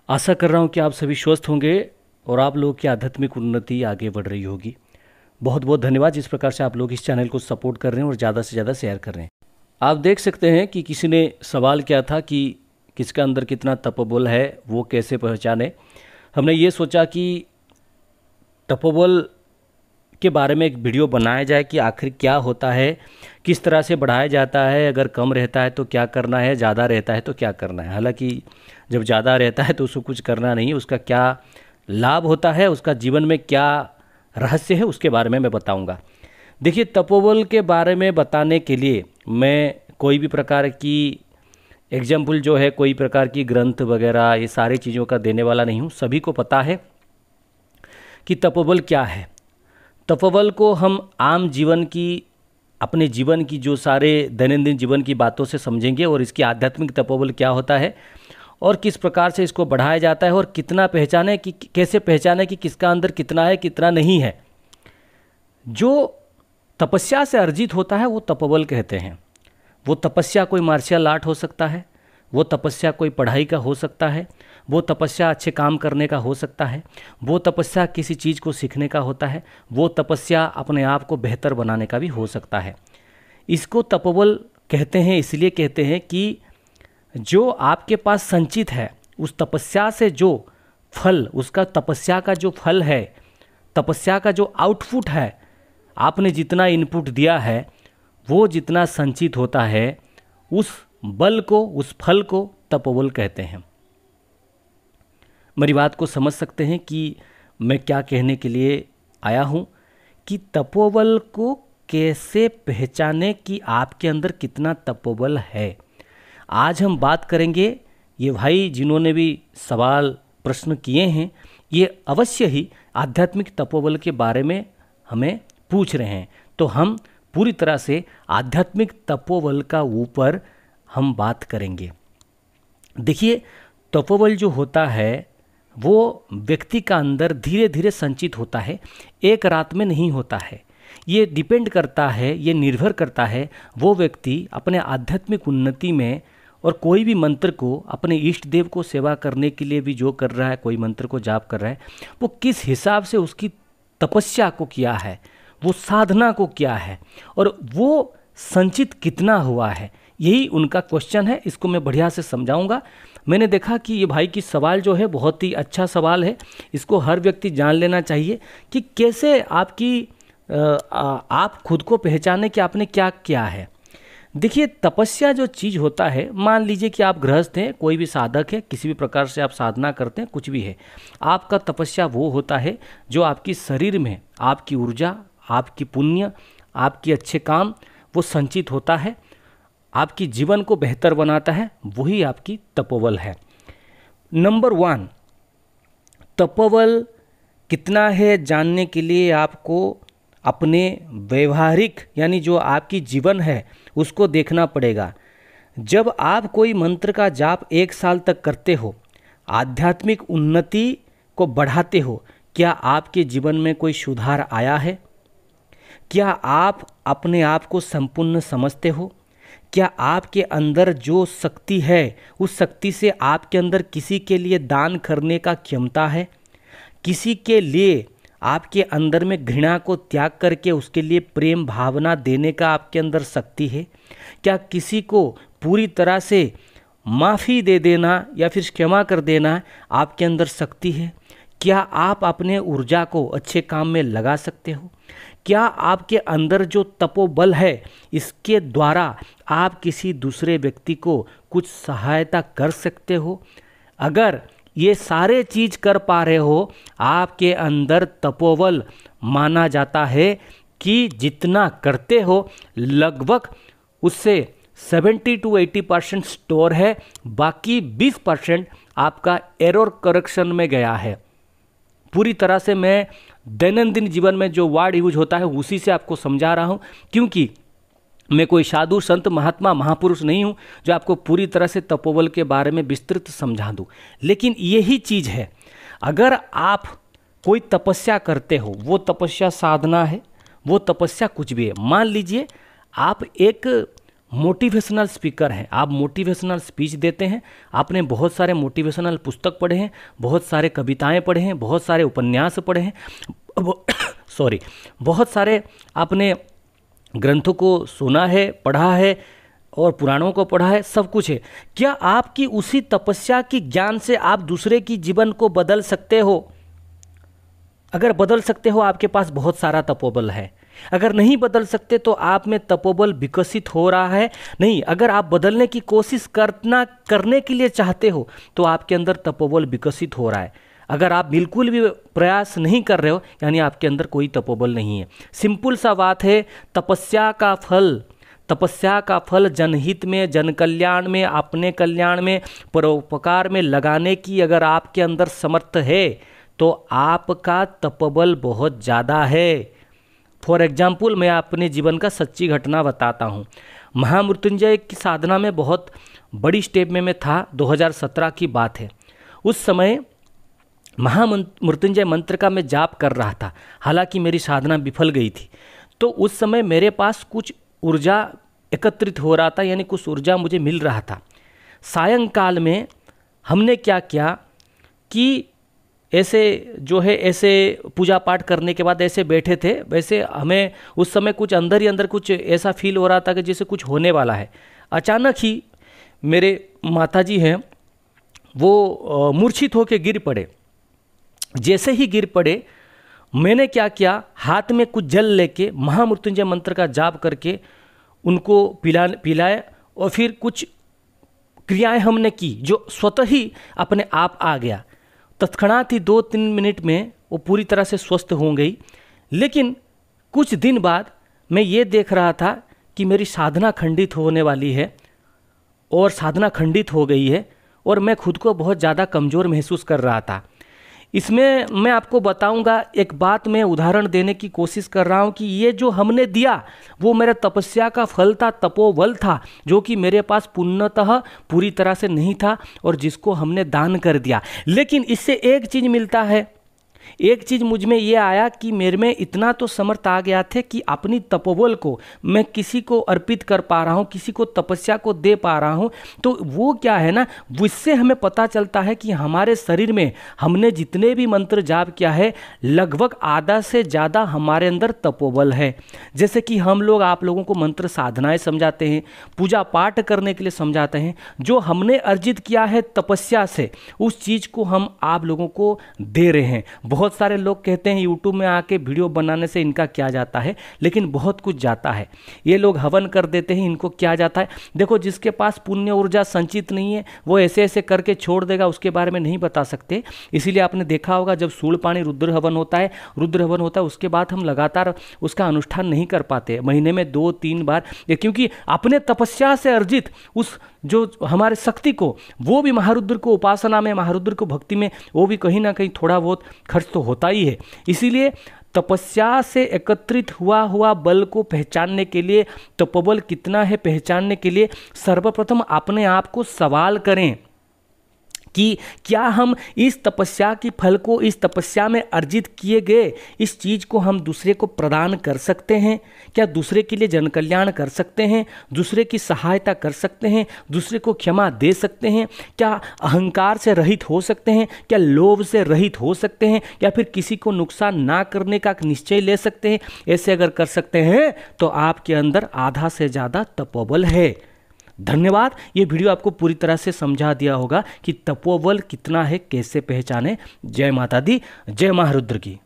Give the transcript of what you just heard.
आशा कर रहा हूँ कि आप सभी स्वस्थ होंगे और आप लोगों की आध्यात्मिक उन्नति आगे बढ़ रही होगी। बहुत बहुत धन्यवाद जिस प्रकार से आप लोग इस चैनल को सपोर्ट कर रहे हैं और ज़्यादा से ज़्यादा शेयर कर रहे हैं। आप देख सकते हैं कि किसी ने सवाल किया था कि किसका अंदर कितना तपोबल है, वो कैसे पहचाने। हमने ये सोचा कि तपोबल के बारे में एक वीडियो बनाया जाए कि आखिर क्या होता है, किस तरह से बढ़ाया जाता है, अगर कम रहता है तो क्या करना है, ज़्यादा रहता है तो क्या करना है। हालांकि जब ज़्यादा रहता है तो उसको कुछ करना नहीं, उसका क्या लाभ होता है, उसका जीवन में क्या रहस्य है, उसके बारे में मैं बताऊंगा। देखिए, तपोबल के बारे में बताने के लिए मैं कोई भी प्रकार की एग्जाम्पल जो है, कोई प्रकार की ग्रंथ वगैरह ये सारी चीज़ों का देने वाला नहीं हूँ। सभी को पता है कि तपोबल क्या है। तपोबल को हम आम जीवन की, अपने जीवन की जो सारे दैनंदिन जीवन की बातों से समझेंगे और इसकी आध्यात्मिक तपोबल क्या होता है और किस प्रकार से इसको बढ़ाया जाता है और कितना पहचाने, कि कैसे पहचाने कि किसका अंदर कितना है कितना नहीं है। जो तपस्या से अर्जित होता है वो तपोबल कहते हैं। वो तपस्या कोई मार्शल आर्ट हो सकता है, वो तपस्या कोई पढ़ाई का हो सकता है, वो तपस्या अच्छे काम करने का हो सकता है, वो तपस्या किसी चीज़ को सीखने का होता है, वो तपस्या अपने आप को बेहतर बनाने का भी हो सकता है। इसको तपोबल कहते हैं, इसलिए कहते हैं कि जो आपके पास संचित है उस तपस्या से जो फल, उसका तपस्या का जो फल है, तपस्या का जो आउटपुट है, आपने जितना इनपुट दिया है वो जितना संचित होता है, उस बल को, उस फल को तपोबल कहते हैं। मेरी बात को समझ सकते हैं कि मैं क्या कहने के लिए आया हूँ, कि तपोबल को कैसे पहचाने कि आपके अंदर कितना तपोबल है। आज हम बात करेंगे। ये भाई जिन्होंने भी सवाल प्रश्न किए हैं, ये अवश्य ही आध्यात्मिक तपोबल के बारे में हमें पूछ रहे हैं, तो हम पूरी तरह से आध्यात्मिक तपोबल का ऊपर हम बात करेंगे। देखिए, तपोबल जो होता है वो व्यक्ति का अंदर धीरे धीरे संचित होता है, एक रात में नहीं होता है। ये डिपेंड करता है, ये निर्भर करता है वो व्यक्ति अपने आध्यात्मिक उन्नति में, और कोई भी मंत्र को अपने इष्ट देव को सेवा करने के लिए भी जो कर रहा है, कोई मंत्र को जाप कर रहा है, वो किस हिसाब से उसकी तपस्या को किया है, वो साधना को किया है और वो संचित कितना हुआ है, यही उनका क्वेश्चन है। इसको मैं बढ़िया से समझाऊंगा। मैंने देखा कि ये भाई की सवाल जो है बहुत ही अच्छा सवाल है। इसको हर व्यक्ति जान लेना चाहिए कि कैसे आपकी आप खुद को पहचाने कि आपने क्या किया है। देखिए, तपस्या जो चीज़ होता है, मान लीजिए कि आप गृहस्थ हैं, कोई भी साधक है, किसी भी प्रकार से आप साधना करते हैं, कुछ भी है, आपका तपस्या वो होता है जो आपकी शरीर में आपकी ऊर्जा, आपकी पुण्य, आपके अच्छे काम वो संचित होता है, आपकी जीवन को बेहतर बनाता है, वही आपकी तपोबल है। नंबर 1, तपोबल कितना है जानने के लिए आपको अपने व्यवहारिक, यानी जो आपकी जीवन है उसको देखना पड़ेगा। जब आप कोई मंत्र का जाप 1 साल तक करते हो, आध्यात्मिक उन्नति को बढ़ाते हो, क्या आपके जीवन में कोई सुधार आया है? क्या आप अपने आप को संपूर्ण समझते हो? क्या आपके अंदर जो शक्ति है उस शक्ति से आपके अंदर किसी के लिए दान करने का क्षमता है? किसी के लिए आपके अंदर में घृणा को त्याग करके उसके लिए प्रेम भावना देने का आपके अंदर शक्ति है? क्या किसी को पूरी तरह से माफ़ी दे देना या फिर क्षमा कर देना आपके अंदर शक्ति है? क्या आप अपने ऊर्जा को अच्छे काम में लगा सकते हो? क्या आपके अंदर जो तपोबल है इसके द्वारा आप किसी दूसरे व्यक्ति को कुछ सहायता कर सकते हो? अगर ये सारे चीज कर पा रहे हो, आपके अंदर तपोबल माना जाता है कि जितना करते हो लगभग उससे 70 to 80% स्टोर है, बाकी 20% आपका एरर करेक्शन में गया है। पूरी तरह से मैं दैनंदिन जीवन में जो वर्ड यूज होता है उसी से आपको समझा रहा हूँ, क्योंकि मैं कोई साधु संत महात्मा महापुरुष नहीं हूँ जो आपको पूरी तरह से तपोबल के बारे में विस्तृत समझा दूँ। लेकिन यही चीज़ है, अगर आप कोई तपस्या करते हो, वो तपस्या साधना है, वो तपस्या कुछ भी है। मान लीजिए आप एक मोटिवेशनल स्पीकर हैं, आप मोटिवेशनल स्पीच देते हैं, आपने बहुत सारे मोटिवेशनल पुस्तक पढ़े हैं, बहुत सारे कविताएं पढ़े हैं, बहुत सारे उपन्यास पढ़े हैं, बहुत सारे आपने ग्रंथों को सुना है, पढ़ा है और पुराणों को पढ़ा है, सब कुछ है। क्या आपकी उसी तपस्या की ज्ञान से आप दूसरे की जीवन को बदल सकते हो? अगर बदल सकते हो, आपके पास बहुत सारा तपोबल है। अगर नहीं बदल सकते तो आप में तपोबल विकसित हो रहा है नहीं। अगर आप बदलने की कोशिश करने के लिए चाहते हो तो आपके अंदर तपोबल विकसित हो रहा है। अगर आप बिल्कुल भी प्रयास नहीं कर रहे हो, यानी आपके अंदर कोई तपोबल नहीं है। सिंपल सा बात है, तपस्या का फल जनहित में, जन कल्याण में, अपने कल्याण में, परोपकार में लगाने की अगर आपके अंदर समर्थ है तो आपका तपोबल बहुत ज़्यादा है। फॉर एग्जाम्पल, मैं अपने जीवन का सच्ची घटना बताता हूँ। महामृत्युंजय की साधना में बहुत बड़ी स्टेप में मैं था, 2017 की बात है। उस समय महामृत्युंजय मंत्र का मैं जाप कर रहा था, हालांकि मेरी साधना विफल गई थी। तो उस समय मेरे पास कुछ ऊर्जा एकत्रित हो रहा था, यानी कुछ ऊर्जा मुझे मिल रहा था। सायंकाल में हमने क्या किया कि ऐसे पूजा पाठ करने के बाद ऐसे बैठे थे। वैसे हमें उस समय कुछ अंदर ही अंदर कुछ ऐसा फील हो रहा था कि जैसे कुछ होने वाला है। अचानक ही मेरे माताजी हैं, वो मूर्छित होकर गिर पड़े। जैसे ही गिर पड़े, मैंने क्या किया, हाथ में कुछ जल लेके महामृत्युंजय मंत्र का जाप करके उनको पिलाए और फिर कुछ क्रियाएं हमने की जो स्वतः ही अपने आप आ गया। तत्क्षणात ही 2-3 मिनट में वो पूरी तरह से स्वस्थ हो गई। लेकिन कुछ दिन बाद मैं ये देख रहा था कि मेरी साधना खंडित होने वाली है और साधना खंडित हो गई है और मैं खुद को बहुत ज़्यादा कमज़ोर महसूस कर रहा था। इसमें मैं आपको बताऊंगा, एक बात मैं उदाहरण देने की कोशिश कर रहा हूं कि ये जो हमने दिया वो मेरा तपस्या का फल था, तपोबल था, जो कि मेरे पास पूर्णतः पूरी तरह से नहीं था और जिसको हमने दान कर दिया। लेकिन इससे एक चीज़ मिलता है, एक चीज़ मुझ में ये आया कि मेरे में इतना तो समर्थ आ गया थे कि अपनी तपोबल को मैं किसी को अर्पित कर पा रहा हूँ, किसी को तपस्या को दे पा रहा हूँ। तो वो क्या है ना, उससे हमें पता चलता है कि हमारे शरीर में हमने जितने भी मंत्र जाप किया है, लगभग आधा से ज़्यादा हमारे अंदर तपोबल है। जैसे कि हम लोग आप लोगों को मंत्र साधनाएं समझाते हैं, पूजा पाठ करने के लिए समझाते हैं, जो हमने अर्जित किया है तपस्या से, उस चीज़ को हम आप लोगों को दे रहे हैं। बहुत सारे लोग कहते हैं यूट्यूब में आके वीडियो बनाने से इनका क्या जाता है, लेकिन बहुत कुछ जाता है। ये लोग हवन कर देते हैं, इनको क्या जाता है? देखो, जिसके पास पुण्य ऊर्जा संचित नहीं है वो ऐसे ऐसे करके छोड़ देगा, उसके बारे में नहीं बता सकते। इसीलिए आपने देखा होगा जब सूर्यपाणी रुद्र हवन होता है, उसके बाद हम लगातार उसका अनुष्ठान नहीं कर पाते, महीने में 2-3 बार, क्योंकि अपने तपस्या से अर्जित उस जो हमारे शक्ति को, वो भी महारुद्र को उपासना में, महारुद्र को भक्ति में, वो भी कहीं ना कहीं थोड़ा बहुत खर्च तो होता ही है। इसीलिए तपस्या से एकत्रित हुआ बल को पहचानने के लिए, तपोबल कितना है पहचानने के लिए, सर्वप्रथम अपने आप को सवाल करें कि क्या हम इस तपस्या की फल को, इस तपस्या में अर्जित किए गए इस चीज़ को हम दूसरे को प्रदान कर सकते हैं? क्या दूसरे के लिए जन कल्याण कर सकते हैं? दूसरे की सहायता कर सकते हैं? दूसरे को क्षमा दे सकते हैं? क्या अहंकार से रहित हो सकते हैं? क्या लोभ से रहित हो सकते हैं? या फिर किसी को नुकसान ना करने का निश्चय ले सकते हैं? ऐसे अगर कर सकते हैं तो आपके अंदर आधा से ज़्यादा तपोबल है। धन्यवाद। ये वीडियो आपको पूरी तरह से समझा दिया होगा कि तपोबल कितना है, कैसे पहचाने। जय माता दी, जय महारुद्र की।